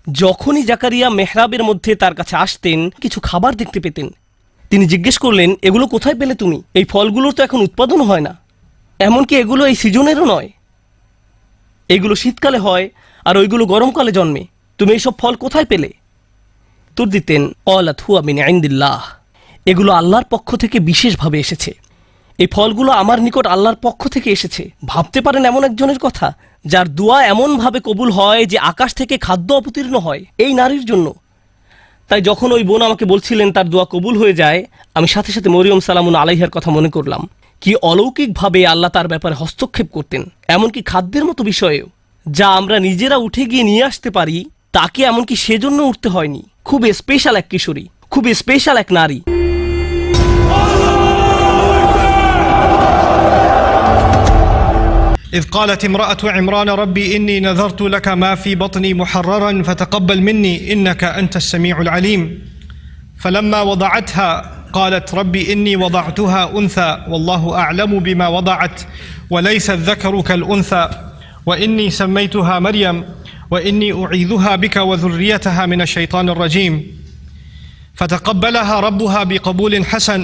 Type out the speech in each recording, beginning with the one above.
যখনই জাকারিয়া মেহরাবের মধ্যে তার কাছে আসতেন কিছু খাবার দেখতে পেতেন। তিনি জিজ্ঞেস করলেন, এগুলো কোথায় পেলে তুমি? এই ফলগুলোর তো এখন উৎপাদন হয় না, এমনকি এগুলো এই সিজনেরও নয়। এগুলো শীতকালে হয় আর ওইগুলো গরমকালে জন্মে। তুমি এইসব ফল কোথায় পেলে? উত্তর দিতেন, ক্বালাত হুয়া মিন ইনদিল্লাহ, এগুলো আল্লাহর পক্ষ থেকে বিশেষভাবে এসেছে। এই ফলগুলো আমার নিকট আল্লাহর পক্ষ থেকে এসেছে। ভাবতে পারেন এমন একজনের কথা যার দোয়া এমনভাবে কবুল হয় যে আকাশ থেকে খাদ্য অবতীর্ণ হয় এই নারীর জন্য। তাই যখন ওই বোন আমাকে বলছিলেন তার দোয়া কবুল হয়ে যায়, আমি সাথে সাথে মরিয়ম সালামুন আলাইহার কথা মনে করলাম। কি অলৌকিকভাবে আল্লাহ তার ব্যাপারে হস্তক্ষেপ করতেন, এমনকি খাদ্যের মতো বিষয়েও। যা আমরা নিজেরা উঠে গিয়ে নিয়ে আসতে পারি তাকে এমনকি সেজন্য উঠতে হয়নি। খুব স্পেশাল এক কিশোরী, খুব স্পেশাল এক নারী। إذ قالت امرأة عمران ربي إني نذرت لك ما في بطني محررا فتقبل مني إنك أنت السميع العليم فلما وضعتها قالت ربي إني وضعتها أنثى والله أعلم بما وضعت وليس الذكر كالأنثى وإني سميتها مريم وإني أعيذها بك وذريتها من الشيطان الرجيم فتقبلها ربها بقبول حسن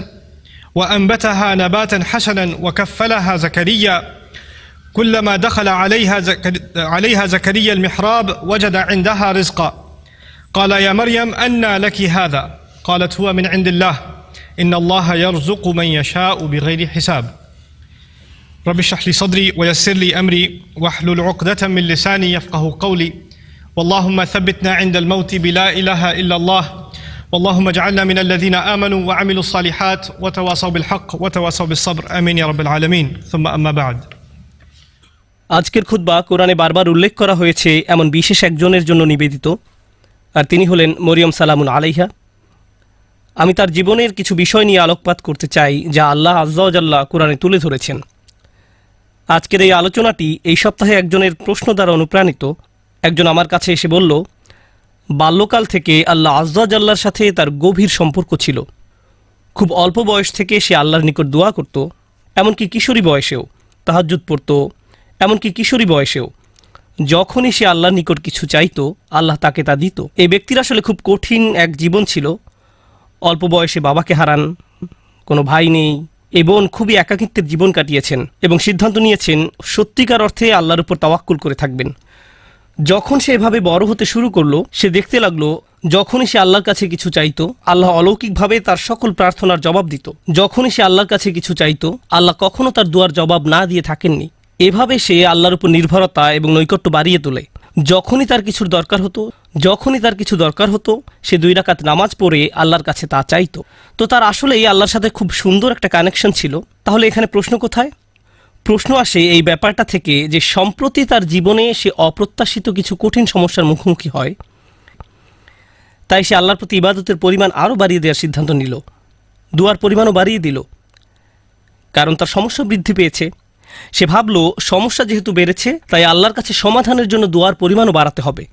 وأنبتها نباتا حسنا وكفلها زكريا كلما دخل عليها زكريا المحراب وجد عندها رزقا قال يا مريم أنى لك هذا قالت هو من عند الله إن الله يرزق من يشاء بغير حساب رب اشرح لي صدري ويسر لي أمري واحلل عقدة من لساني يفقه قولي واللهم ثبتنا عند الموت بلا إله إلا الله واللهم اجعلنا من الذين آمنوا وعملوا الصالحات وتواصوا بالحق وتواصوا بالصبر آمين يا رب العالمين ثم أما بعد। আজকের খুতবা কোরআনে বারবার উল্লেখ করা হয়েছে এমন বিশেষ একজনের জন্য নিবেদিত, আর তিনি হলেন মরিয়ম সালামুন আলাইহা। আমি তার জীবনের কিছু বিষয় নিয়ে আলোকপাত করতে চাই যা আল্লাহ আজ্জা ওয়া জাল্লা কোরআনে তুলে ধরেছেন। আজকের এই আলোচনাটি এই সপ্তাহে একজনের প্রশ্ন দ্বারা অনুপ্রাণিত। একজন আমার কাছে এসে বলল, বাল্যকাল থেকে আল্লাহ আজ্জা ওয়া জাল্লার সাথে তার গভীর সম্পর্ক ছিল। খুব অল্প বয়স থেকে সে আল্লাহর নিকট দোয়া করত, এমনকি কিশোরী বয়সেও তাহাজ্জুদ পড়ত। এমনকি কিশোরী বয়সেও যখনই সে আল্লাহর নিকট কিছু চাইতো আল্লাহ তাকে তা দিত। এই ব্যক্তির আসলে খুব কঠিন এক জীবন ছিল। অল্প বয়সে বাবাকে হারান, কোনো ভাই নেই, এবং খুবই একাকিত্বের জীবন কাটিয়েছেন এবং সিদ্ধান্ত নিয়েছেন সত্যিকার অর্থে আল্লাহর উপর তাওয়াক্কুল করে থাকবেন। যখন সে এভাবে বড় হতে শুরু করলো, সে দেখতে লাগলো যখনই সে আল্লাহর কাছে কিছু চাইতো আল্লাহ অলৌকিকভাবে তার সকল প্রার্থনার জবাব দিত। যখনই সে আল্লাহর কাছে কিছু চাইতো আল্লাহ কখনো তার দুয়ার জবাব না দিয়ে থাকেননি। এভাবে সে আল্লাহর উপর নির্ভরতা এবং নৈকট্য বাড়িয়ে তোলে। যখনই তার কিছু দরকার হতো সে 2 রাকাত নামাজ পড়ে আল্লাহর কাছে তা চাইতো। তো তার আসলেই আল্লাহর সাথে খুব সুন্দর একটা কানেকশন ছিল। তাহলে এখানে প্রশ্ন কোথায়? প্রশ্ন আসে এই ব্যাপারটা থেকে যে সম্প্রতি তার জীবনে সে অপ্রত্যাশিত কিছু কঠিন সমস্যার মুখোমুখি হয়। তাই সে আল্লাহর প্রতি ইবাদতের পরিমাণ আরও বাড়িয়ে দেওয়ার সিদ্ধান্ত নিল, দুয়ার পরিমাণও বাড়িয়ে দিল, কারণ তার সমস্যা বৃদ্ধি পেয়েছে। সে ভাবল সমস্যা যেহেতু বেড়েছে তাই আল্লাহর কাছে সমাধানের জন্য দোয়ার পরিমাণও বাড়াতে হবে।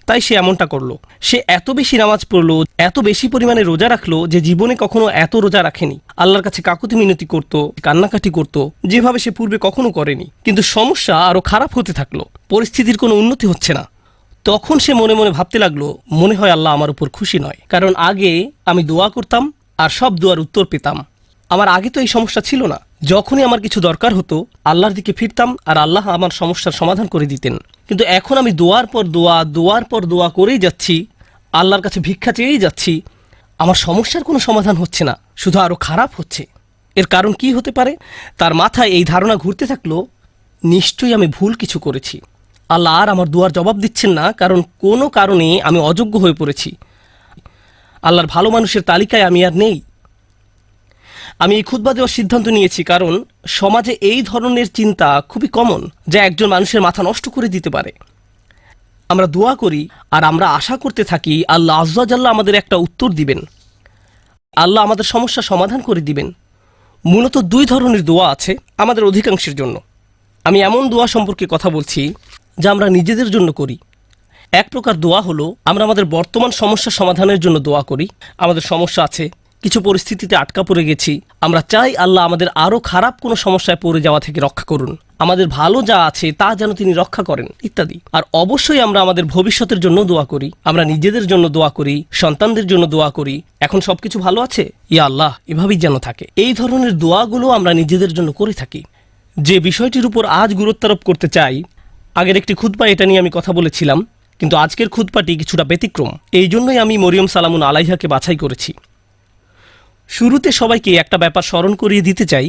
তাই সে এমনটা করলো। সে এত বেশি নামাজ পড়লো, এত বেশি পরিমাণে রোজা রাখলো যে জীবনে কখনো এত রোজা রাখেনি। আল্লাহর কাছে কাকুতি মিনতি করত, কান্নাকাটি করত, যেভাবে সে পূর্বে কখনো করেনি। কিন্তু সমস্যা আরও খারাপ হতে থাকলো, পরিস্থিতির কোনো উন্নতি হচ্ছে না। তখন সে মনে মনে ভাবতে লাগলো, মনে হয় আল্লাহ আমার উপর খুশি নয়, কারণ আগে আমি দোয়া করতাম আর সব দোয়ার উত্তর পেতাম। আমার আগে তো এই সমস্যা ছিল না। যখনই আমার কিছু দরকার হতো আল্লাহর দিকে ফিরতাম আর আল্লাহ আমার সমস্যার সমাধান করে দিতেন। কিন্তু এখন আমি দোয়ার পর দোয়া করেই যাচ্ছি, আল্লাহর কাছে ভিক্ষা চেয়েই যাচ্ছি, আমার সমস্যার কোনো সমাধান হচ্ছে না, শুধু আরও খারাপ হচ্ছে। এর কারণ কি হতে পারে? তার মাথায় এই ধারণা ঘুরতে থাকলো, নিশ্চয়ই আমি ভুল কিছু করেছি। আল্লাহ আর আমার দোয়ার জবাব দিচ্ছেন না, কারণ কোনো কারণে আমি অযোগ্য হয়ে পড়েছি। আল্লাহর ভালো মানুষের তালিকায় আমি আর নেই। আমি এই খুতবা দেওয়ার সিদ্ধান্ত নিয়েছি কারণ সমাজে এই ধরনের চিন্তা খুবই কমন, যা একজন মানুষের মাথা নষ্ট করে দিতে পারে। আমরা দোয়া করি আর আমরা আশা করতে থাকি আল্লাহ আজ্জা ওয়া জাল্লা আমাদের একটা উত্তর দিবেন, আল্লাহ আমাদের সমস্যা সমাধান করে দিবেন। মূলত 2 ধরনের দোয়া আছে আমাদের অধিকাংশের জন্য। আমি এমন দোয়া সম্পর্কে কথা বলছি যা আমরা নিজেদের জন্য করি। এক প্রকার দোয়া হলো আমরা আমাদের বর্তমান সমস্যা সমাধানের জন্য দোয়া করি। আমাদের সমস্যা আছে, কিছু পরিস্থিতিতে আটকা পড়ে গেছি, আমরা চাই আল্লাহ আমাদের আরও খারাপ কোনো সমস্যায় পড়ে যাওয়া থেকে রক্ষা করুন, আমাদের ভালো যা আছে তা যেন তিনি রক্ষা করেন ইত্যাদি। আর অবশ্যই আমরা আমাদের ভবিষ্যতের জন্য দোয়া করি, আমরা নিজেদের জন্য দোয়া করি, সন্তানদের জন্য দোয়া করি, এখন সবকিছু ভালো আছে, ইয়া আল্লাহ এভাবেই যেন থাকে। এই ধরনের দোয়াগুলো আমরা নিজেদের জন্য করে থাকি। যে বিষয়টির উপর আজ গুরুত্বারোপ করতে চাই, আগের একটি খুতবায় এটা নিয়ে আমি কথা বলেছিলাম, কিন্তু আজকের খুতবাটি কিছুটা ব্যতিক্রম। এই জন্যই আমি মরিয়ম সালামুন আলাইহাকে বাছাই করেছি। শুরুতে সবাইকে একটা ব্যাপার স্মরণ করিয়ে দিতে চাই,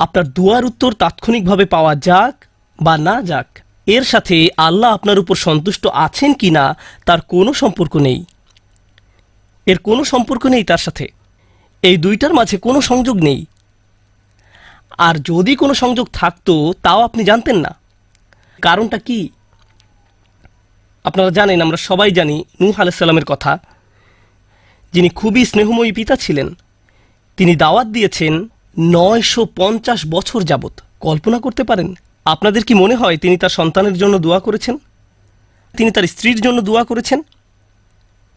আপনার দোয়ার উত্তর তাৎক্ষণিকভাবে পাওয়া যাক বা না যাক, এর সাথে আল্লাহ আপনার উপর সন্তুষ্ট আছেন কি না তার কোনো সম্পর্ক নেই, এর কোনো সম্পর্ক নেই তার সাথে। এই দুইটার মাঝে কোনো সংযোগ নেই। আর যদি কোনো সংযোগ থাকতো তাও আপনি জানতেন না। কারণটা কি? আপনারা জানেন, আমরা সবাই জানি নূহ আলাইহিস সালামের কথা, যিনি খুবই স্নেহময়ী পিতা ছিলেন। তিনি দাওয়াত দিয়েছেন 950 বছর যাবত। কল্পনা করতে পারেন? আপনাদের কি মনে হয় তিনি তার সন্তানের জন্য দোয়া করেছেন? তিনি তার স্ত্রীর জন্য দোয়া করেছেন?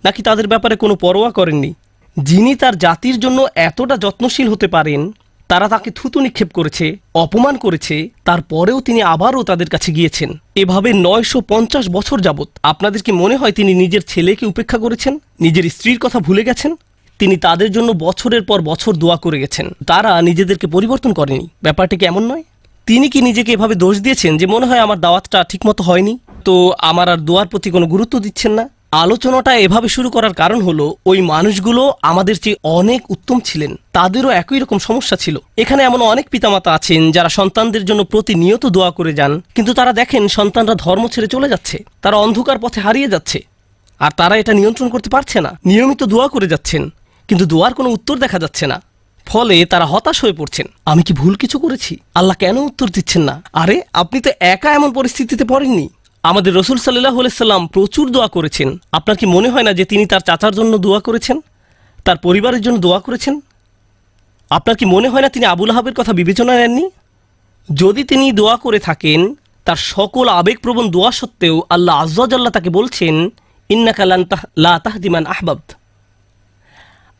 নাকি তাদের ব্যাপারে কোনো পরোয়া করেননি? যিনি তার জাতির জন্য এতটা যত্নশীল হতে পারেন, তারা তাকে থুতু নিক্ষেপ করেছে, অপমান করেছে, তারপরেও তিনি আবারও তাদের কাছে গিয়েছেন। এভাবে 950 বছর যাবত। আপনাদের কি মনে হয় তিনি নিজের ছেলেকে উপেক্ষা করেছেন, নিজের স্ত্রীর কথা ভুলে গেছেন? তিনি তাদের জন্য বছরের পর বছর দোয়া করে গেছেন, তারা নিজেদেরকে পরিবর্তন করেনি। ব্যাপারটি কি এমন নয়? তিনি কি নিজেকে এভাবে দোষ দিয়েছেন যে মনে হয় আমার দাওয়াতটা ঠিকমতো হয়নি, তো আমার আর দোয়ার প্রতি কোনো গুরুত্ব দিচ্ছেন না? আলোচনাটা এভাবে শুরু করার কারণ হলো, ওই মানুষগুলো আমাদের চেয়ে অনেক উত্তম ছিলেন, তাদেরও একই রকম সমস্যা ছিল। এখানে এমন অনেক পিতামাতা আছেন যারা সন্তানদের জন্য প্রতিনিয়ত দোয়া করে যান, কিন্তু তারা দেখেন সন্তানরা ধর্ম ছেড়ে চলে যাচ্ছে, তারা অন্ধকার পথে হারিয়ে যাচ্ছে, আর তারা এটা নিয়ন্ত্রণ করতে পারছে না। নিয়মিত দোয়া করে যাচ্ছেন, কিন্তু দোয়ার কোনো উত্তর দেখা যাচ্ছে না, ফলে তারা হতাশ হয়ে পড়ছেন। আমি কি ভুল কিছু করেছি? আল্লাহ কেন উত্তর দিচ্ছেন না? আরে আপনি তো একা এমন পরিস্থিতিতে পড়েননি। আমাদের রসুল সাল্লাল্লাহু আলাইহি সাল্লাম প্রচুর দোয়া করেছেন। আপনার কি মনে হয় না যে তিনি তার চাচার জন্য দোয়া করেছেন, তার পরিবারের জন্য দোয়া করেছেন? আপনার কি মনে হয় না তিনি আবু লাহাবের কথা বিবেচনা নেননি? যদি তিনি দোয়া করে থাকেন, তার সকল আবেগপ্রবণ দোয়া সত্ত্বেও আল্লাহ আযজা ওয়া জাল্লা তাকে বলছেন, ইন্নাকা লা তাহদি মান আহবাবত।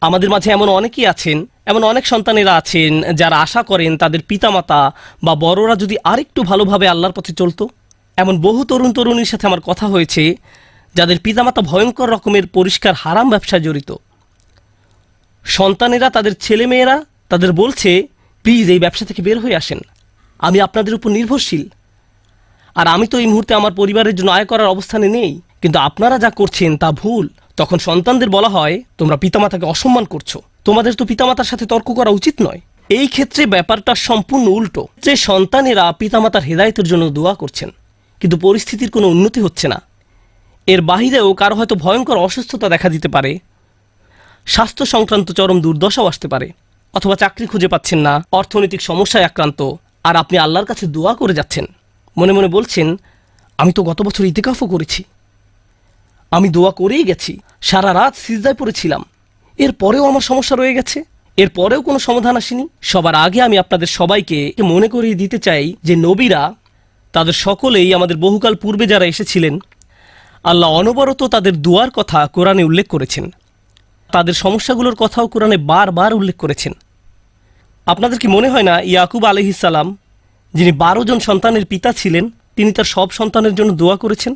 আমাদের মাঝে এমন অনেকেই আছেন, এমন অনেক সন্তানেরা আছেন যারা আশা করেন তাদের পিতামাতা বা বড়রা যদি আরেকটু ভালোভাবে আল্লাহর পথে চলতো। এমন বহু তরুণ তরুণীর সাথে আমার কথা হয়েছে যাদের পিতামাতা ভয়ঙ্কর রকমের পরিষ্কার হারাম ব্যবসায় জড়িত। সন্তানেরা, তাদের ছেলেমেয়েরা তাদের বলছে, প্লিজ এই ব্যবসা থেকে বের হয়ে আসেন, আমি আপনাদের উপর নির্ভরশীল, আর আমি তো এই মুহূর্তে আমার পরিবারের জন্য আয় করার অবস্থানে নেই, কিন্তু আপনারা যা করছেন তা ভুল। তখন সন্তানদের বলা হয়, তোমরা পিতামাতাকে অসম্মান করছো, তোমাদের তো পিতামাতার সাথে তর্ক করা উচিত নয়। এই ক্ষেত্রে ব্যাপারটা সম্পূর্ণ উল্টো, যে সন্তানেরা পিতামাতার হেদায়েতের জন্য দোয়া করছেন, কিন্তু পরিস্থিতির কোনো উন্নতি হচ্ছে না। এর বাহিরেও কারো হয়তো ভয়ঙ্কর অসুস্থতা দেখা দিতে পারে, স্বাস্থ্য সংক্রান্ত চরম দুর্দশাও আসতে পারে, অথবা চাকরি খুঁজে পাচ্ছেন না, অর্থনৈতিক সমস্যায় আক্রান্ত, আর আপনি আল্লাহর কাছে দোয়া করে যাচ্ছেন, মনে মনে বলছেন, আমি তো গত বছর ইতিকাফও করেছি, আমি দোয়া করেই গেছি, সারা রাত সিজদায় পড়েছিলাম, এরপরেও আমার সমস্যা রয়ে গেছে, এরপরেও কোনো সমাধান আসেনি। সবার আগে আমি আপনাদের সবাইকে মনে করিয়ে দিতে চাই যে নবীরা, তাদের সকলেই, আমাদের বহুকাল পূর্বে যারা এসেছিলেন, আল্লাহ অনবরত তাদের দোয়ার কথা কোরআনে উল্লেখ করেছেন, তাদের সমস্যাগুলোর কথাও কোরআনে বারবার উল্লেখ করেছেন। আপনাদের কি মনে হয় না ইয়াকুব আলাইহিস সালাম, যিনি 12 জন সন্তানের পিতা ছিলেন, তিনি তার সব সন্তানের জন্য দোয়া করেছেন?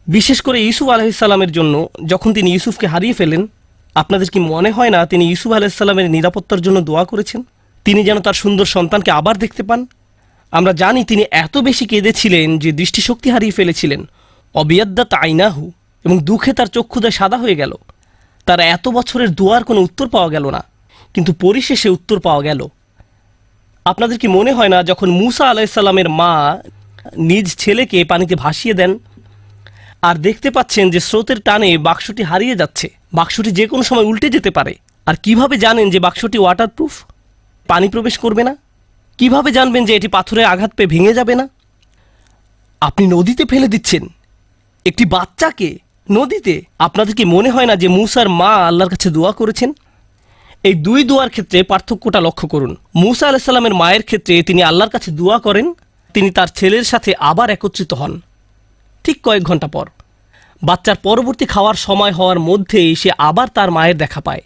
বিশেষ করে ইউসুফ আলাইহিস সালামের জন্য, যখন তিনি ইউসুফকে হারিয়ে ফেলেন, আপনাদের কি মনে হয় না তিনি ইউসুফ আলাইহিস সালামের নিরাপত্তার জন্য দোয়া করেছেন, তিনি যেন তার সুন্দর সন্তানকে আবার দেখতে পান? আমরা জানি তিনি এত বেশি কেঁদেছিলেন যে দৃষ্টিশক্তি হারিয়ে ফেলেছিলেন, অবিয়াদ্দাত আইনাহু, এবং দুঃখে তার চক্ষুদয় সাদা হয়ে গেল। তার এত বছরের দোয়ার কোনো উত্তর পাওয়া গেল না, কিন্তু পরিশেষে উত্তর পাওয়া গেল। আপনাদের কি মনে হয় না যখন মূসা আলাইহিস সালামের মা নিজ ছেলেকে পানিতে ভাসিয়ে দেন, আর দেখতে পাচ্ছেন যে স্রোতের টানে বাক্সটি হারিয়ে যাচ্ছে, বাক্সটি যে কোনো সময় উল্টে যেতে পারে, আর কিভাবে জানেন যে বাক্সটি ওয়াটারপ্রুফ, পানি প্রবেশ করবে না? কিভাবে জানবেন যে এটি পাথরে আঘাত পেয়ে ভেঙে যাবে না? আপনি নদীতে ফেলে দিচ্ছেন একটি বাচ্চাকে, নদীতে। আপনাদের কি মনে হয় না যে মূসার মা আল্লাহর কাছে দোয়া করেছেন? এই দুই দোয়ার ক্ষেত্রে পার্থক্যটা লক্ষ্য করুন। মূসা আলাইহিস সালামের মায়ের ক্ষেত্রে তিনি আল্লাহর কাছে দোয়া করেন, তিনি তার ছেলের সাথে আবার একত্রিত হন ঠিক কয়েক ঘন্টা পর। বাচ্চার পরবর্তী খাওয়ার সময় হওয়ার মধ্যেই সে আবার তার মায়ের দেখা পায়।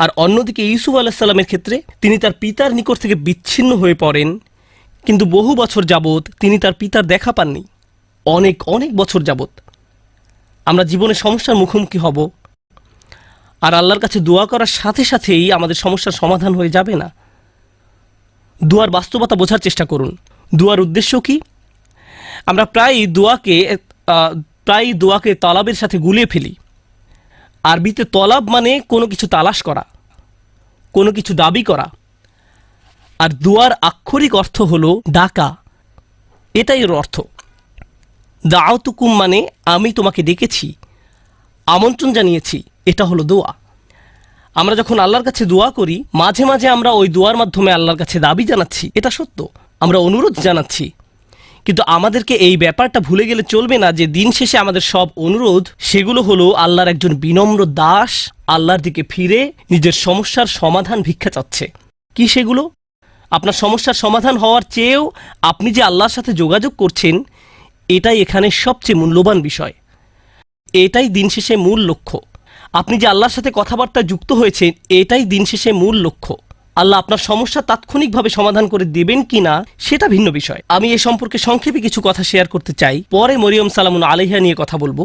আর অন্যদিকে ইউসুফ আলাইসাল্লামের ক্ষেত্রে তিনি তার পিতার নিকট থেকে বিচ্ছিন্ন হয়ে পড়েন, কিন্তু বহু বছর যাবৎ তিনি তার পিতার দেখা পাননি। অনেক অনেক বছর যাবৎ আমরা জীবনে সমস্যার মুখোমুখি হব, আর আল্লাহর কাছে দোয়া করার সাথে সাথেই আমাদের সমস্যার সমাধান হয়ে যাবে না। দোয়ার বাস্তবতা বোঝার চেষ্টা করুন। দোয়ার উদ্দেশ্য কি? আমরা প্রায় দোয়াকে তলাবের সাথে গুলিয়ে ফেলি। আরবিতে তলাব মানে কোনো কিছু তালাশ করা, কোনো কিছু দাবি করা, আর দোয়ার আক্ষরিক অর্থ হলো ডাকা। এটাই এর অর্থ। দাওতুকুম মানে আমি তোমাকে ডেকেছি, আমন্ত্রণ জানিয়েছি, এটা হলো দোয়া। আমরা যখন আল্লাহর কাছে দোয়া করি, মাঝে মাঝে আমরা ওই দোয়ার মাধ্যমে আল্লাহর কাছে দাবি জানাচ্ছি, এটা সত্য, আমরা অনুরোধ জানাচ্ছি। কিন্তু আমাদেরকে এই ব্যাপারটা ভুলে গেলে চলবে না যে দিন শেষে আমাদের সব অনুরোধ সেগুলো হলো আল্লাহর একজন বিনম্র দাস আল্লাহর দিকে ফিরে নিজের সমস্যার সমাধান ভিক্ষা চাচ্ছে। কি সেগুলো? আপনার সমস্যার সমাধান হওয়ার চেয়েও আপনি যে আল্লাহর সাথে যোগাযোগ করছেন, এটাই এখানে সবচেয়ে মূল্যবান বিষয়। এটাই দিন শেষে মূল লক্ষ্য। আপনি যে আল্লাহর সাথে কথাবার্তা যুক্ত হয়েছেন, এটাই দিন শেষে মূল লক্ষ্য। আল্লাহ আপনার সমস্যা তাৎক্ষণিকভাবে সমাধান করে দেবেন কিনা সেটা ভিন্ন বিষয়। আমি এ সম্পর্কে সংক্ষেপে কিছু কথা শেয়ার করতে চাই, পরে মরিয়ম সালামুন আলাইহা নিয়ে কথা বলবো।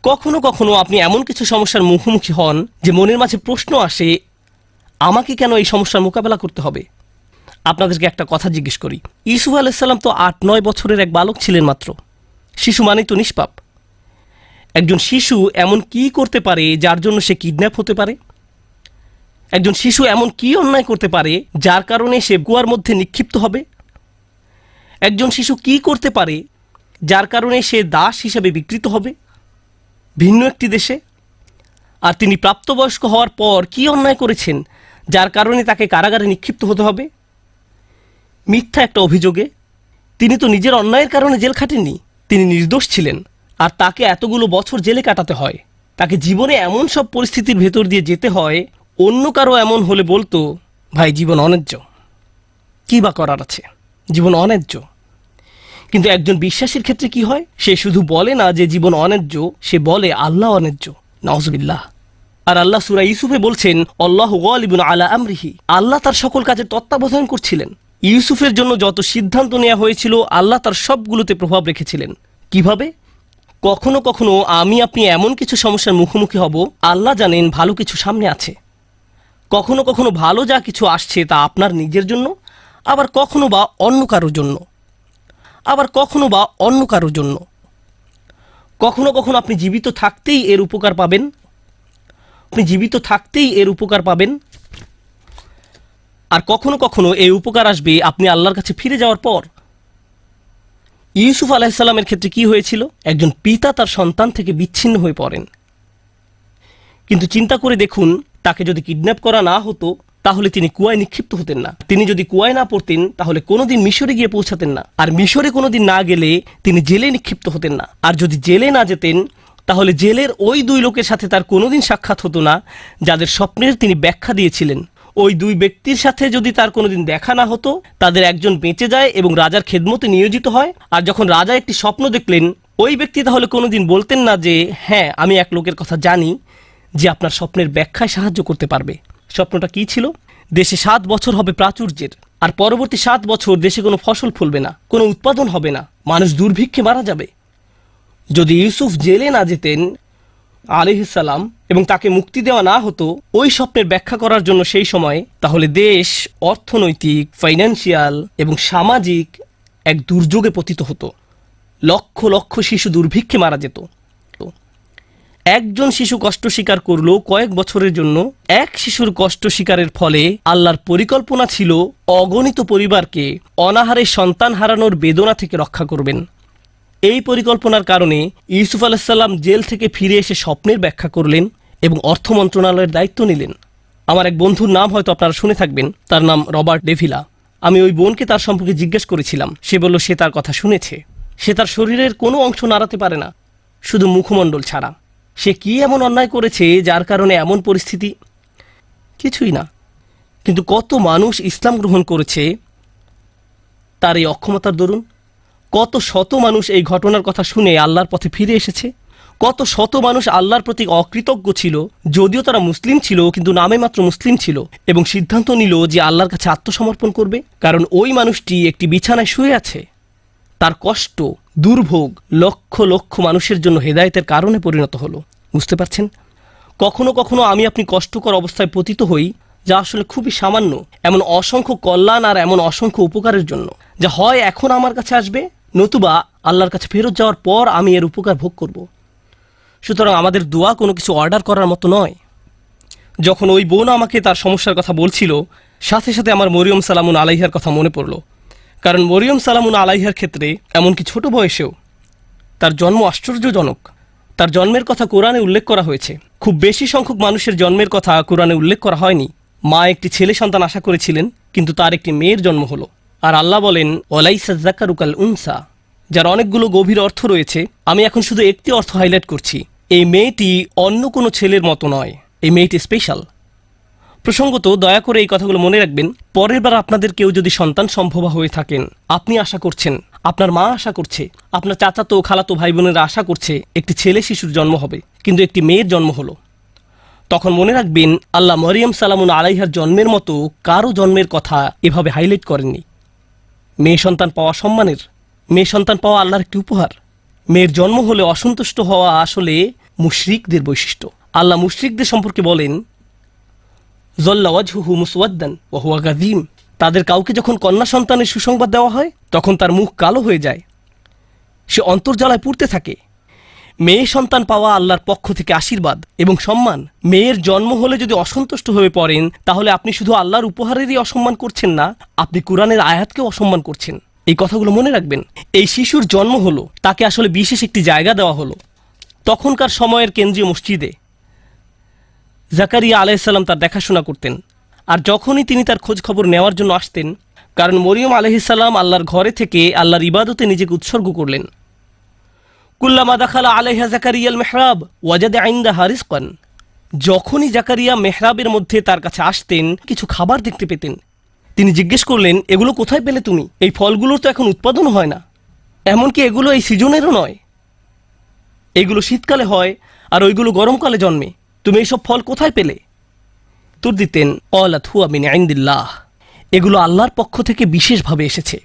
কখনো কখনো আপনি এমন কিছু সমস্যার মুখোমুখি হন যে মনের মাঝে প্রশ্ন আসে, আমাকে কেন এই সমস্যার মোকাবেলা করতে হবে? আপনাদেরকে একটা কথা জিজ্ঞেস করি। ইউসুফ আলাইসাল্লাম তো 8-9 বছরের এক বালক ছিলেন মাত্র। শিশু মানেই তো নিষ্পাপ। একজন শিশু এমন কি করতে পারে যার জন্য সে কিডন্যাপ হতে পারে? একজন শিশু এমন কি অন্যায় করতে পারে যার কারণে সে কুয়ার মধ্যে নিক্ষিপ্ত হবে? একজন শিশু কি করতে পারে যার কারণে সে দাস হিসেবে বিকৃত হবে ভিন্ন একটি দেশে? আর তিনি প্রাপ্তবয়স্ক হওয়ার পর কি অন্যায় করেছেন যার কারণে তাকে কারাগারে নিক্ষিপ্ত হতে হবে মিথ্যা একটা অভিযোগে? তিনি তো নিজের অন্যায়ের কারণে জেল খাটেননি, তিনি নির্দোষ ছিলেন, আর তাকে এতগুলো বছর জেলে কাটাতে হয়। তাকে জীবনে এমন সব পরিস্থিতির ভেতর দিয়ে যেতে হয়, অন্য কারো এমন হলে বলতো, ভাই জীবন অন্যায্য, কি বা করার আছে, জীবন অন্যায্য। কিন্তু একজন বিশ্বাসীর ক্ষেত্রে কি হয়? সে শুধু বলে না যে জীবন অন্যায্য, সে বলে আল্লাহ অন্যায্য। নাউজুবিল্লাহ। আর আল্লাহ সূরা ইউসুফে বলছেন, আল্লাহু গালিবুন আলা আমরিহি, আল্লাহ তার সকল কাজের তত্ত্বাবধান করছিলেন। ইউসুফের জন্য যত সিদ্ধান্ত নেওয়া হয়েছিল আল্লাহ তার সবগুলোতে প্রভাব রেখেছিলেন। কিভাবে? কখনো কখনো আমি আপনি এমন কিছু সমস্যার মুখোমুখি হব, আল্লাহ জানেন ভালো কিছু সামনে আছে। কখনো কখনো ভালো যা কিছু আসছে তা আপনার নিজের জন্য, আবার কখনো বা অন্য কারোর জন্য, কখনো কখনো আপনি জীবিত থাকতেই এর উপকার পাবেন, আর কখনো কখনো এই উপকার আসবে আপনি আল্লাহর কাছে ফিরে যাওয়ার পর। ইউসুফ আলাইহিসসালামের ক্ষেত্রে কি হয়েছিল? একজন পিতা তার সন্তান থেকে বিচ্ছিন্ন হয়ে পড়েন। কিন্তু চিন্তা করে দেখুন, তাকে যদি কিডন্যাপ করা না হতো তাহলে তিনি কুয়ায় নিক্ষিপ্ত হতেন না। তিনি যদি কুয়ায় না পড়তেন তাহলে কোনোদিন মিশরে গিয়ে পৌঁছাতেন না। আর মিশরে কোনোদিন না গেলে তিনি জেলে নিক্ষিপ্ত হতেন না। আর যদি জেলে না যেতেন তাহলে জেলের ওই 2 লোকের সাথে তার কোনোদিন সাক্ষাৎ হতো না যাদের স্বপ্নের তিনি ব্যাখ্যা দিয়েছিলেন। ওই 2 ব্যক্তির সাথে যদি তার কোনোদিন দেখা না হতো, তাদের একজন বেঁচে যায় এবং রাজার খেদমতে নিয়োজিত হয়। আর যখন রাজা একটি স্বপ্ন দেখলেন, ওই ব্যক্তি তাহলে কোনোদিন বলতেন না যে হ্যাঁ, আমি এক লোকের কথা জানি যে আপনার স্বপ্নের ব্যাখ্যায় সাহায্য করতে পারবে। স্বপ্নটা কি ছিল? দেশে 7 বছর হবে প্রাচুর্যের, আর পরবর্তী 7 বছর দেশে কোনো ফসল ফলবে না, কোনো উৎপাদন হবে না, মানুষ দুর্ভিক্ষে মারা যাবে। যদি ইউসুফ জেলে না যেতেন আলাইহিসসালাম এবং তাকে মুক্তি দেওয়া না হতো ওই স্বপ্নের ব্যাখ্যা করার জন্য সেই সময়, তাহলে দেশ অর্থনৈতিক, ফাইন্যান্সিয়াল এবং সামাজিক এক দুর্যোগে পতিত হতো। লক্ষ লক্ষ শিশু দুর্ভিক্ষে মারা যেত। একজন শিশু কষ্ট স্বীকার করলো কয়েক বছরের জন্য। এক শিশুর কষ্ট স্বীকারের ফলে আল্লাহর পরিকল্পনা ছিল অগণিত পরিবারকে অনাহারে সন্তান হারানোর বেদনা থেকে রক্ষা করবেন। এই পরিকল্পনার কারণে ইউসুফ আলাইহিসসালাম জেল থেকে ফিরে এসে স্বপ্নের ব্যাখ্যা করলেন এবং অর্থ মন্ত্রণালয়ের দায়িত্ব নিলেন। আমার এক বন্ধুর নাম হয়তো আপনারা শুনে থাকবেন, তার নাম রবার্ট ডেভিলা। আমি ওই বোনকে তার সম্পর্কে জিজ্ঞেস করেছিলাম। সে বলল সে তার কথা শুনেছে। সে তার শরীরের কোনো অংশ নাড়াতে পারে না, শুধু মুখমণ্ডল ছাড়া। সে কি এমন অন্যায় করেছে যার কারণে এমন পরিস্থিতি? কিছুই না। কিন্তু কত মানুষ ইসলাম গ্রহণ করেছে তার এই অক্ষমতার দরুন। কত শত মানুষ এই ঘটনার কথা শুনে আল্লাহর পথে ফিরে এসেছে। কত শত মানুষ আল্লাহর প্রতি অকৃতজ্ঞ ছিল, যদিও তারা মুসলিম ছিল কিন্তু নামে মাত্র মুসলিম ছিল, এবং সিদ্ধান্ত নিল যে আল্লাহর কাছে আত্মসমর্পণ করবে, কারণ ওই মানুষটি একটি বিছানায় শুয়ে আছে। তার কষ্ট, দুর্ভোগ লক্ষ লক্ষ মানুষের জন্য হেদায়েতের কারণে পরিণত হলো। বুঝতে পারছেন? কখনো কখনো আমি আপনি কষ্টকর অবস্থায় পতিত হই, যা আসলে খুবই সামান্য, এমন অসংখ্য কল্যাণ আর এমন অসংখ্য উপকারের জন্য, যা হয় এখন আমার কাছে আসবে, নতুবা আল্লাহর কাছে ফেরত যাওয়ার পর আমি এর উপকার ভোগ করব। সুতরাং আমাদের দোয়া কোনো কিছু অর্ডার করার মতো নয়। যখন ওই বোন আমাকে তার সমস্যার কথা বলছিল, সাথে সাথে আমার মরিয়ম সালামুন আলাইহার কথা মনে পড়ল। কারণ মরিয়ম সালামুন আলাইহার ক্ষেত্রে এমনকি ছোট বয়সেও তার জন্ম আশ্চর্যজনক। তার জন্মের কথা কোরআনে উল্লেখ করা হয়েছে। খুব বেশি সংখ্যক মানুষের জন্মের কথা কোরআনে উল্লেখ করা হয়নি। মা একটি ছেলে সন্তান আশা করেছিলেন, কিন্তু তার একটি মেয়ের জন্ম হলো। আর আল্লাহ বলেন, ওয়ালাইসা যাকারুকাল উনসা, যার অনেকগুলো গভীর অর্থ রয়েছে। আমি এখন শুধু একটি অর্থ হাইলাইট করছি। এই মেয়েটি অন্য কোনো ছেলের মতো নয়, এই মেয়েটি স্পেশাল। প্রসঙ্গত, দয়া করে এই কথাগুলো মনে রাখবেন। পরের বার আপনাদের কেউ যদি সন্তান সম্ভবা হয়ে থাকেন, আপনি আশা করছেন, আপনার মা আশা করছে, আপনার চাচাতো খালাতো ভাই বোনেরা আশা করছে একটি ছেলে শিশুর জন্ম হবে, কিন্তু একটি মেয়ের জন্ম হলো, তখন মনে রাখবেন আল্লাহ মরিয়ম সালামুন আলাইহার জন্মের মতো কারো জন্মের কথা এভাবে হাইলাইট করেননি। মেয়ে সন্তান পাওয়া সম্মানের, মেয়ে সন্তান পাওয়া আল্লাহর একটি উপহার। মেয়ের জন্ম হলে অসন্তুষ্ট হওয়া আসলে মুশরিকদের বৈশিষ্ট্য। আল্লাহ মুশরিকদের সম্পর্কে বলেন, জল্লা ওয়াজহুহু মুসওয়াদ্দান ওয়া হুয়া গাযীম, তাদের কাউকে যখন কন্যা সন্তানের সুসংবাদ দেওয়া হয় তখন তার মুখ কালো হয়ে যায়, সে অন্তর্জ্বালায় পুড়তে থাকে। মেয়ে সন্তান পাওয়া আল্লাহর পক্ষ থেকে আশীর্বাদ এবং সম্মান। মেয়ের জন্ম হলে যদি অসন্তুষ্ট হয়ে পড়েন, তাহলে আপনি শুধু আল্লাহর উপহারেরই অসম্মান করছেন না, আপনি কোরআনের আয়াতকেও অসম্মান করছেন। এই কথাগুলো মনে রাখবেন। এই শিশুর জন্ম হলো, তাকে আসলে বিশেষ একটি জায়গা দেওয়া হলো। তখনকার সময়ের কেন্দ্রীয় মসজিদে জাকারিয়া আলাইহিসসালাম তার দেখাশোনা করতেন। আর যখনই তিনি তার খোঁজ খবর নেওয়ার জন্য আসতেন, কারণ মরিয়ম আলাইহিসসালাম আল্লাহর ঘরে থেকে আল্লাহর ইবাদতে নিজেকে উৎসর্গ করলেন। কুল্লামা দাখালা আলাইহা জাকারিয়াল মেহরাব ওয়াজাদা ইনদাহা রিজকান, যখনই জাকারিয়া মেহরাবের মধ্যে তার কাছে আসতেন, কিছু খাবার দেখতে পেতেন। তিনি জিজ্ঞেস করলেন, এগুলো কোথায় পেলে তুমি? এই ফলগুলোর তো এখন উৎপাদন হয় না, এমনকি এগুলো এই সিজনেরও নয়। এগুলো শীতকালে হয় আর ওইগুলো গরমকালে জন্মে। তুমি এইসব ফল কোথায় পেলে? উত্তর দিতেন, ক্বালাত হুয়া মিন ইনদিল্লাহ, এগুলো আল্লাহর পক্ষ থেকে বিশেষভাবে এসেছে।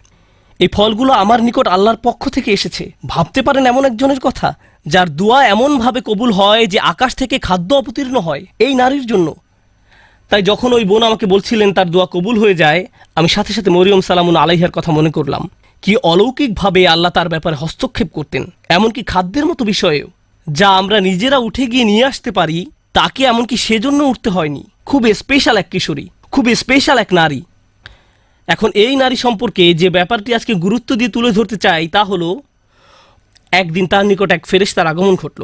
এই ফলগুলো আমার নিকট আল্লাহর পক্ষ থেকে এসেছে। ভাবতে পারেন এমন একজনের কথা, যার দোয়া এমনভাবে কবুল হয় যে আকাশ থেকে খাদ্য অবতীর্ণ হয় এই নারীর জন্য। তাই যখন ওই বোন আমাকে বলছিলেন তার দোয়া কবুল হয়ে যায়, আমি সাথে সাথে মরিয়ম সালামুন আলাইহার কথা মনে করলাম। কি অলৌকিকভাবে আল্লাহ তার ব্যাপারে হস্তক্ষেপ করতেন, এমনকি খাদ্যের মতো বিষয়েও, যা আমরা নিজেরা উঠে গিয়ে নিয়ে আসতে পারি, তাকে এমনকি সেজন্য উঠতে হয়নি। খুব স্পেশাল এক কিশোরী, খুব স্পেশাল এক নারী। এখন এই নারী সম্পর্কে যে ব্যাপারটি আজকে গুরুত্ব দিয়ে তুলে ধরতে চাই, তা হলো, একদিন তার নিকট এক ফেরেশতার আগমন ঘটল।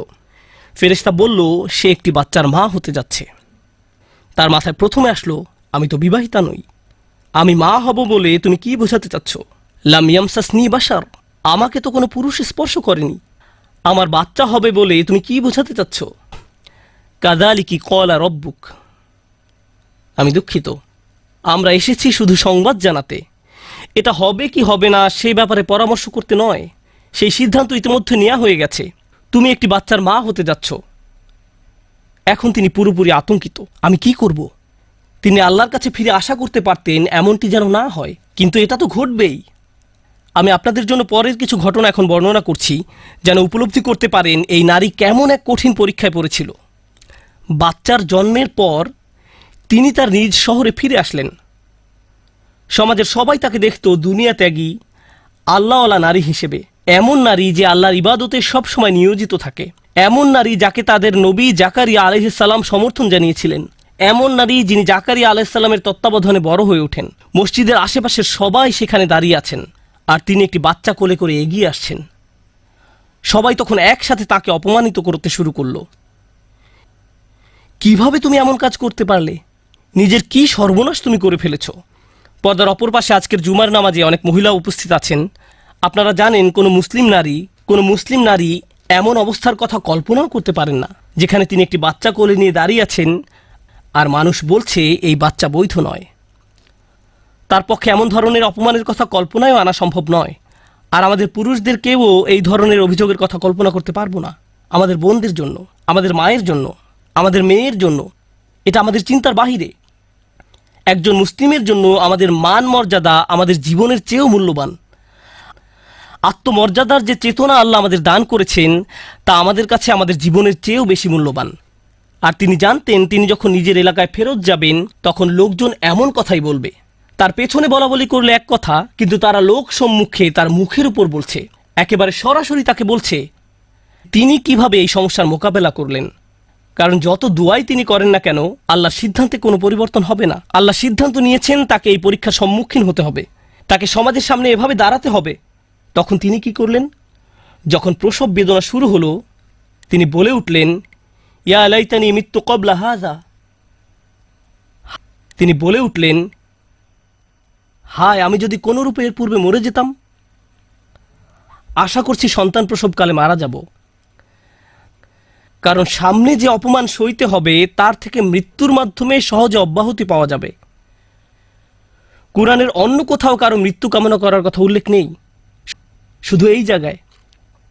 ফেরেশতা বলল সে একটি বাচ্চার মা হতে যাচ্ছে। তার মাথায় প্রথমে আসলো, আমি তো বিবাহিতা নই, আমি মা হব বলে তুমি কি বোঝাতে চাচ্ছ? লাম ইয়ামসাসনি বাশার, আমাকে তো কোনো পুরুষ স্পর্শ করেনি। আমার বাচ্চা হবে বলে তুমি কি বোঝাতে চাচ্ছ? কাযালিকি ক্বালা রব্বুক, আমি দুঃখিত, আমরা এসেছি শুধু সংবাদ জানাতে। এটা হবে কি হবে না সেই ব্যাপারে পরামর্শ করতে নয়। সেই সিদ্ধান্ত ইতিমধ্যে নেওয়া হয়ে গেছে, তুমি একটি বাচ্চার মা হতে যাচ্ছ। এখন তিনি পুরোপুরি আতঙ্কিত, আমি কি করব? তিনি আল্লাহর কাছে ফিরে আশা করতে পারতেন এমনটি যেন না হয়, কিন্তু এটা তো ঘটবেই। আমি আপনাদের জন্য পরের কিছু ঘটনা এখন বর্ণনা করছি, যেন উপলব্ধি করতে পারেন এই নারী কেমন এক কঠিন পরীক্ষায় পড়েছিল। বাচ্চার জন্মের পর তিনি তার নিজ শহরে ফিরে আসলেন। সমাজের সবাই তাকে দেখত দুনিয়া ত্যাগী, আল্লাহওয়ালা নারী হিসেবে। এমন নারী যে আল্লাহর ইবাদতে সবসময় নিয়োজিত থাকে। এমন নারী যাকে তাদের নবী জাকারিয়া আলাইহিস সালাম সমর্থন জানিয়েছিলেন। এমন নারী যিনি জাকারিয়া আলাইহিস সালামের তত্ত্বাবধানে বড় হয়ে ওঠেন। মসজিদের আশেপাশের সবাই সেখানে দাঁড়িয়ে আছেন, আর তিনি একটি বাচ্চা কোলে করে এগিয়ে আসছেন। সবাই তখন একসাথে তাকে অপমানিত করতে শুরু করল। কিভাবে তুমি এমন কাজ করতে পারলে? নিজের কি সর্বনাশ তুমি করে ফেলেছ? পর্দার অপর পাশে আজকের জুমার নামাজে অনেক মহিলা উপস্থিত আছেন। আপনারা জানেন, কোনো মুসলিম নারী এমন অবস্থার কথা কল্পনাও করতে পারেন না, যেখানে তিনি একটি বাচ্চা কোলে নিয়ে দাঁড়িয়ে আছেন, আর মানুষ বলছে এই বাচ্চা বৈধ নয়। তার পক্ষে এমন ধরনের অপমানের কথা কল্পনায়ও আনা সম্ভব নয়। আর আমাদের পুরুষদেরকেও এই ধরনের অভিযোগের কথা কল্পনা করতে পারবো না। আমাদের বোনদের জন্য, আমাদের মায়ের জন্য, আমাদের মেয়ের জন্য, এটা আমাদের চিন্তার বাহিরে। একজন মুসলিমের জন্য আমাদের মান মর্যাদা আমাদের জীবনের চেয়েও মূল্যবান। আত্মমর্যাদার যে চেতনা আল্লাহ আমাদের দান করেছেন তা আমাদের কাছে আমাদের জীবনের চেয়েও বেশি মূল্যবান। আর তিনি জানতেন তিনি যখন নিজের এলাকায় ফেরত যাবেন তখন লোকজন এমন কথাই বলবে। তার পেছনে বলা বলি করলে এক কথা, কিন্তু তারা লোক সম্মুখে তার মুখের উপর বলছে, একেবারে সরাসরি তাকে বলছে তিনি কিভাবে এই সমস্যার মোকাবেলা করলেন। কারণ যত দুয়াই তিনি করেন না কেন, আল্লাহর সিদ্ধান্তে কোনো পরিবর্তন হবে না। আল্লাহ সিদ্ধান্ত নিয়েছেন তাকে এই পরীক্ষার সম্মুখীন হতে হবে, তাকে সমাজের সামনে এভাবে দাঁড়াতে হবে। তখন তিনি কি করলেন? যখন প্রসব বেদনা শুরু হলো তিনি বলে উঠলেন, ইয়া লাইতানি মিত্তু ক্বাবলা হাযা। তিনি বলে উঠলেন, হায় আমি যদি কোনো রূপে এর পূর্বে মরে যেতাম। আশা করছি সন্তান প্রসবকালে মারা যাব, কারণ সামনে যে অপমান সইতে হবে তার থেকে মৃত্যুর মাধ্যমে সহজে অব্যাহতি পাওয়া যাবে। কুরআনের অন্য কোথাও কারো মৃত্যু কামনা করার কথা উল্লেখ নেই, শুধু এই জায়গায়।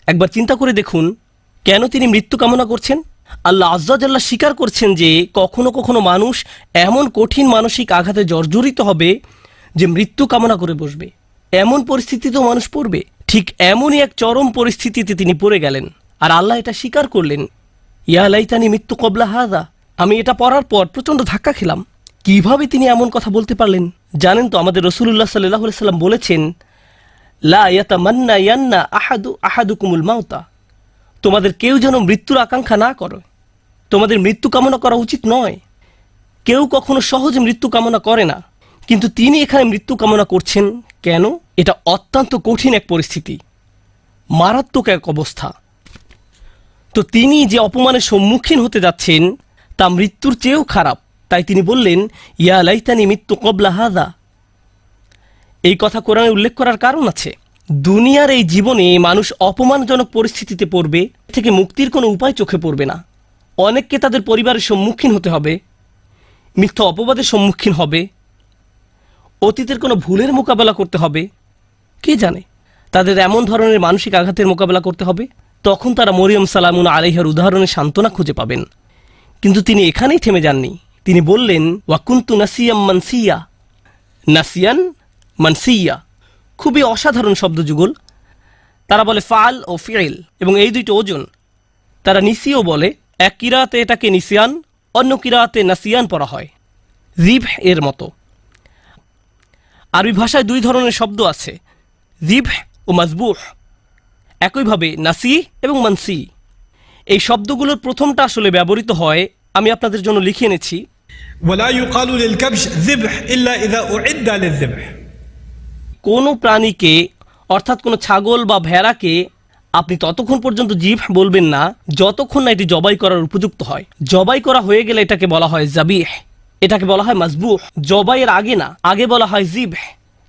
একবার চিন্তা করে দেখুন কেন তিনি মৃত্যু কামনা করছেন। আল্লাহ আজ্জা জাল্লা স্বীকার করছেন যে কখনো কখনো মানুষ এমন কঠিন মানসিক আঘাতে জর্জরিত হবে যে মৃত্যু কামনা করে বসবে। এমন পরিস্থিতিতেও মানুষ পড়বে। ঠিক এমনই এক চরম পরিস্থিতিতে তিনি পড়ে গেলেন, আর আল্লাহ এটা স্বীকার করলেন, ইয়া লাইতানি মিত্তু ক্বাবলা হাযা। আমি এটা পড়ার পর প্রচণ্ড ধাক্কা খেলাম। কিভাবে তিনি এমন কথা বলতে পারলেন? জানেন তো আমাদের রাসূলুল্লাহ সাল্লাল্লাহু আলাইহি সাল্লাম বলেছেন, লা ইয়াতামান্না ইয়ান্না আহাদুকুমুল মাউতা। তোমাদের কেউ যেন মৃত্যুর আকাঙ্ক্ষা না করে, তোমাদের মৃত্যু কামনা করা উচিত নয়। কেউ কখনো সহজে মৃত্যু কামনা করে না, কিন্তু তিনি এখানে মৃত্যু কামনা করছেন কেন? এটা অত্যন্ত কঠিন এক পরিস্থিতি, মারাত্মক এক অবস্থা। তো তিনি যে অপমানের সম্মুখীন হতে যাচ্ছেন তা মৃত্যুর চেয়েও খারাপ। তাই তিনি বললেন, ইয়া লাইতানি মিত্তু ক্বাবলা হাযা। এই কথা কোরআনে উল্লেখ করার কারণ আছে। দুনিয়ার এই জীবনে মানুষ অপমানজনক পরিস্থিতিতে পড়বে, থেকে মুক্তির কোনো উপায় চোখে পড়বে না। অনেককে তাদের পরিবারের সম্মুখীন হতে হবে, মিথ্যা অপবাদের সম্মুখীন হবে, অতীতের কোনো ভুলের মোকাবেলা করতে হবে। কে জানে তাদের এমন ধরনের মানসিক আঘাতের মোকাবেলা করতে হবে। তখন তারা মরিয়ম সালামুন আলাইহার উদাহরণে সান্ত্বনা খুঁজে পাবেন। কিন্তু তিনি এখানেই থেমে যাননি। তিনি বললেন, ওয়াকুন্তু নাসিয়াম মানসিয়া। নাসিয়ান মানসিয়া খুবই অসাধারণ শব্দযুগল। তারা বলে ফাল ও ফিল, এবং এই দুইটি ওজন। তারা নিসিও বলে। এক কিরাতে এটাকে নিসিয়ান, অন্য কিরাতে নাসিয়ান পড়া হয়, জিব এর মতো। আরবি ভাষায় দুই ধরনের শব্দ আছে, জিব ও মাজবুহ। একইভাবে নাসি এবং মানসি, এই শব্দগুলোর প্রথমটা আসলে ব্যবহৃত হয়, আমি আপনাদের জন্য লিখে এনেছি। ولا يقال للكبش ذبح إلا إذا أعد للذبح। কোনো প্রাণীকে অর্থাৎ কোনো ছাগল বা ভেড়াকে আপনি ততক্ষণ পর্যন্ত জিব বলবেন না যতক্ষণ না এটি জবাই করার উপযুক্ত হয়। জবাই করা হয়ে গেলে এটাকে বলা হয় জাবিহ, এটাকে বলা হয় মাজবুহ। জবাইয়ের আগে না, আগে বলা হয় জিব।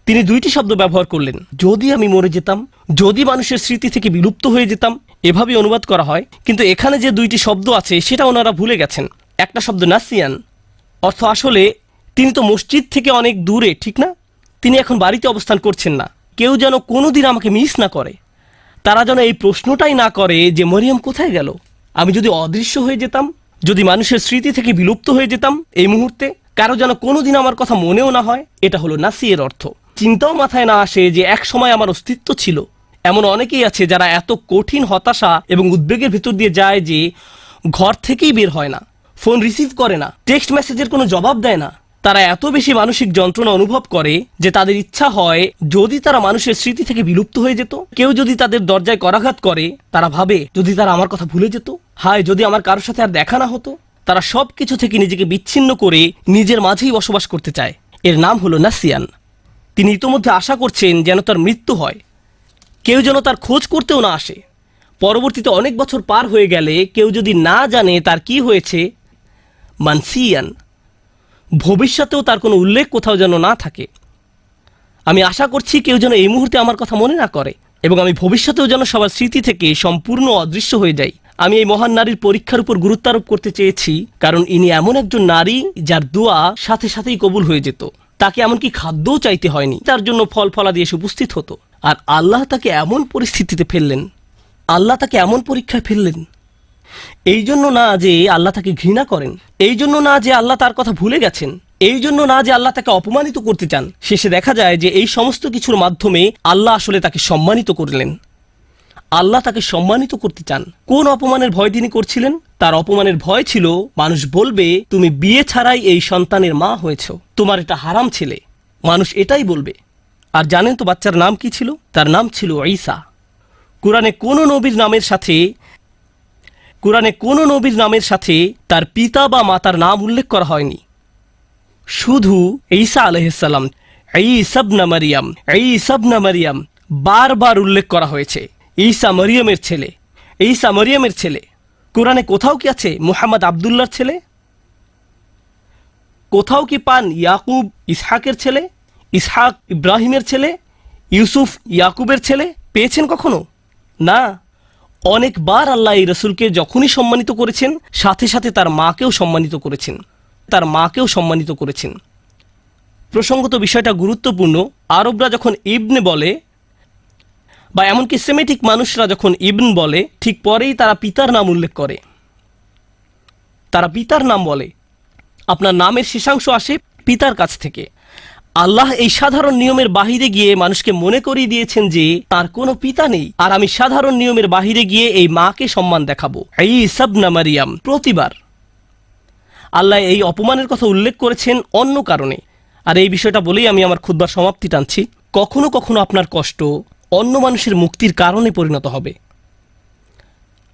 তিনি দুইটি শব্দ ব্যবহার করলেন, যদি আমি মরে যেতাম, যদি মানুষের স্মৃতি থেকে বিলুপ্ত হয়ে যেতাম, এভাবে অনুবাদ করা হয়। কিন্তু এখানে যে দুইটি শব্দ আছে সেটা ওনারা ভুলে গেছেন। একটা শব্দ নাসিয়ান, অর্থ আসলে তিনি তো মসজিদ থেকে অনেক দূরে, ঠিক না? তিনি এখন বাড়িতে অবস্থান করছেন না। কেউ যেন কোনোদিন আমাকে মিস না করে, তারা যেন এই প্রশ্নটাই না করে যে মরিয়ম কোথায় গেল। আমি যদি অদৃশ্য হয়ে যেতাম, যদি মানুষের স্মৃতি থেকে বিলুপ্ত হয়ে যেতাম এই মুহূর্তে, কারো যেন কোনোদিন আমার কথা মনেও না হয়। এটা হলো নাসিয়ের অর্থ। চিন্তাও মাথায় না আসে যে এক সময় আমার অস্তিত্ব ছিল। এমন অনেকেই আছে যারা এত কঠিন হতাশা এবং উদ্বেগের ভিতর দিয়ে যায় যে ঘর থেকেই বের হয় না, ফোন রিসিভ করে না, টেক্সট মেসেজের কোনো জবাব দেয় না। তারা এত বেশি মানসিক যন্ত্রণা অনুভব করে যে তাদের ইচ্ছা হয় যদি তারা মানুষের স্মৃতি থেকে বিলুপ্ত হয়ে যেত। কেউ যদি তাদের দরজায় করাঘাত করে, তারা ভাবে যদি তারা আমার কথা ভুলে যেত, হায় যদি আমার কারোর সাথে আর দেখা না হতো। তারা সব কিছু থেকে নিজেকে বিচ্ছিন্ন করে নিজের মাঝেই বসবাস করতে চায়। এর নাম হলো নাসিয়ান। তিনি ইতোমধ্যে আশা করছেন যেন তার মৃত্যু হয়, কেউ যেন তার খোঁজ করতেও না আসে। পরবর্তীতে অনেক বছর পার হয়ে গেলে কেউ যদি না জানে তার কি হয়েছে, মানসিয়ান, ভবিষ্যতেও তার কোনো উল্লেখ কোথাও যেন না থাকে। আমি আশা করছি কেউ যেন এই মুহূর্তে আমার কথা মনে না করে, এবং আমি ভবিষ্যতেও যেন সবার স্মৃতি থেকে সম্পূর্ণ অদৃশ্য হয়ে যাই। আমি এই মহান নারীর পরীক্ষার উপর গুরুত্ব আরোপ করতে চেয়েছি, কারণ ইনি এমন একজন নারী যার দোয়া সাথে সাথেই কবুল হয়ে যেত। তাকে এমনকি খাদ্যও চাইতে হয়নি, তার জন্য ফল ফলাদি এসে উপস্থিত হতো। আর আল্লাহ তাকে এমন পরিস্থিতিতে ফেললেন, আল্লাহ তাকে এমন পরীক্ষায় ফেললেন এই জন্য না যে আল্লাহ তাকে ঘৃণা করেন, এই জন্য না যে আল্লাহ তার কথা ভুলে গেছেন, এই জন্য না যে আল্লাহ তাকে অপমানিত করতে চান। শেষে দেখা যায় যে এই সমস্ত কিছুর মাধ্যমে আল্লাহ আসলে তাকে সম্মানিত করলেন। আল্লাহ তাকে সম্মানিত করতে চান। কোন অপমানের ভয় তিনি করছিলেন? তার অপমানের ভয় ছিল মানুষ বলবে তুমি বিয়ে ছাড়াই এই সন্তানের মা হয়েছ, তোমার এটা হারাম ছেলে। মানুষ এটাই বলবে। আর জানেন তো বাচ্চার নাম কি ছিল? তার নাম ছিল ঈসা। কোরআনে কোন নবীর নামের সাথে তার পিতা বা মাতার নাম উল্লেখ করা হয়নি। শুধু ঈসা আলাইহিসসালাম, ঈসা ইবনে মারিয়াম বারবার উল্লেখ করা হয়েছে। ঈসা মরিয়মের ছেলে। কোরআনে কোথাও কি আছে মুহাম্মদ আব্দুল্লাহর ছেলে? কোথাও কি পান ইয়াকুব ইসহাকের ছেলে, ইসহাক ইব্রাহিমের ছেলে, ইউসুফ ইয়াকুবের ছেলে? পেয়েছেন কখনো? না। অনেকবার আল্লাহ এই রসুলকে যখনই সম্মানিত করেছেন, সাথে সাথে তার মাকেও সম্মানিত করেছেন। প্রসঙ্গত বিষয়টা গুরুত্বপূর্ণ। আরবরা যখন ইবনে বলে বা এমনকি সেমেটিক মানুষরা যখন ইবন বলে, ঠিক পরেই তারা পিতার নাম উল্লেখ করে। তারা পিতার নাম বলে। আপনার নামের শেষাংশ আসে পিতার কাছ থেকে। আল্লাহ এই সাধারণ নিয়মের বাহিরে গিয়ে মানুষকে মনে করিয়ে দিয়েছেন যে তার কোনো পিতা নেই, আর আমি সাধারণ নিয়মের বাহিরে গিয়ে এই মাকে সম্মান দেখাবো। ঈসা ইবনে মারিয়াম। প্রতিবার আল্লাহ এই অপমানের কথা উল্লেখ করেছেন অন্য কারণে। আর এই বিষয়টা বলেই আমি আমার খুতবার সমাপ্তি টানছি। কখনো কখনো আপনার কষ্ট অন্য মানুষের মুক্তির কারণে পরিণত হবে।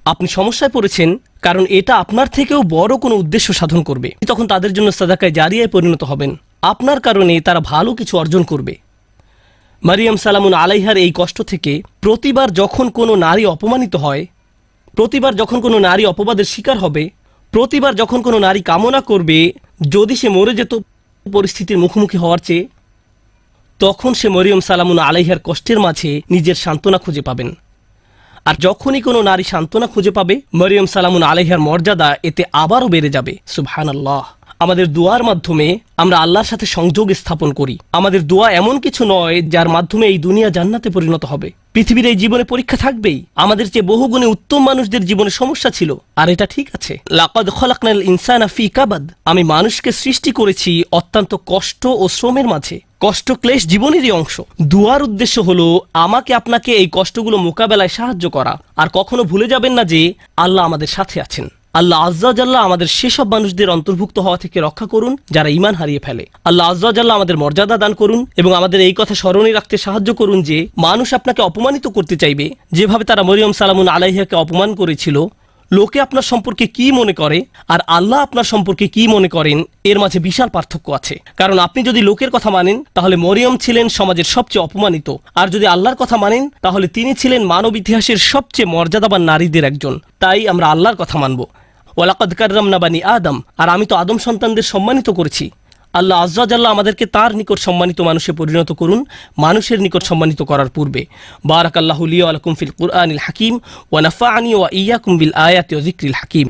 আপনি সমস্যায় পড়েছেন কারণ এটা আপনার থেকেও বড় কোনো উদ্দেশ্য সাধন করবে। তখন তাদের জন্য সাদাকায়ে জারিয়ায় পরিণত হবেন। আপনার কারণে তারা ভালো কিছু অর্জন করবে। মারিয়াম সালামুন আলাইহার এই কষ্ট থেকে প্রতিবার যখন কোনো নারী অপমানিত হয়, প্রতিবার যখন কোনো নারী অপবাদের শিকার হবে, প্রতিবার যখন কোনো নারী কামনা করবে যদি সে মরে যেত পরিস্থিতির মুখোমুখি হওয়ার চেয়ে, তখন সে মরিয়ম সালামুন আলাইহার কষ্টের মাঝে নিজের সান্ত্বনা খুঁজে পাবেন। আর যখনই কোনো নারী সান্ত্বনা খুঁজে পাবে, মরিয়ম সালামুন আলাইহার মর্যাদা এতে আবারও বেড়ে যাবে। সুবহানাল্লাহ। আমাদের দোয়ার মাধ্যমে আমরা আল্লাহর সাথে সংযোগ স্থাপন করি। আমাদের দোয়া এমন কিছু নয় যার মাধ্যমে এই দুনিয়া জান্নাতে পরিণত হবে। পৃথিবীর এই জীবনে পরীক্ষা থাকবেই। আমাদের চেয়ে বহুগুণে উত্তম মানুষদের জীবনে সমস্যা ছিল, আর এটা ঠিক আছে। লাকাদ খলাকনাল ইনসানা ফি কাবাদ। আমি মানুষকে সৃষ্টি করেছি অত্যন্ত কষ্ট ও শ্রমের মাঝে। কষ্ট ক্লেশ জীবনেরই অংশ। দুয়ার উদ্দেশ্য হলো আমাকে আপনাকে এই কষ্টগুলো মোকাবেলায় সাহায্য করা। আর কখনো ভুলে যাবেন না যে আল্লাহ আমাদের সাথে আছেন। আল্লাহ আজ্জা ওয়া জাল্লা আমাদের সেসব মানুষদের অন্তর্ভুক্ত হওয়া থেকে রক্ষা করুন যারা ঈমান হারিয়ে ফেলে। আল্লাহ আজ্জা ওয়া জাল্লা আমাদের মর্যাদা দান করুন এবং আমাদের এই কথা স্মরণে রাখতে সাহায্য করুন যে মানুষ আপনাকে অপমানিত করতে চাইবে যেভাবে তারা মরিয়ম সালামুন আলাইহাকে অপমান করেছিল। লোকে আপনার সম্পর্কে কি মনে করে আর আল্লাহ আপনার সম্পর্কে কি মনে করেন, এর মাঝে বিশাল পার্থক্য আছে। কারণ আপনি যদি লোকের কথা মানেন তাহলে মরিয়ম ছিলেন সমাজের সবচেয়ে অপমানিত, আর যদি আল্লাহর কথা মানেন তাহলে তিনি ছিলেন মানব ইতিহাসের সবচেয়ে মর্যাদাবান নারীদের একজন। তাই আমরা আল্লাহর কথা মানব। ওয়ালাকাদ কাররামনা বানি আদম। আর আমি তো আদম সন্তানদের সম্মানিত করেছি। আল্লাহ আজ্জা ওয়া জাল্লা আমাদেরকে তার নিকট সম্মানিত মানুষে পরিণত করুন মানুষের নিকট সম্মানিত করার পূর্বে। বারাকাল্লাহু লি ওয়া লাকুম ফিল কুরআনিল হাকিম ওয়া নাফা'আনি ওয়া ইয়্যাকুম বিল আয়াতি ওয়া যিকরিল হাকিম।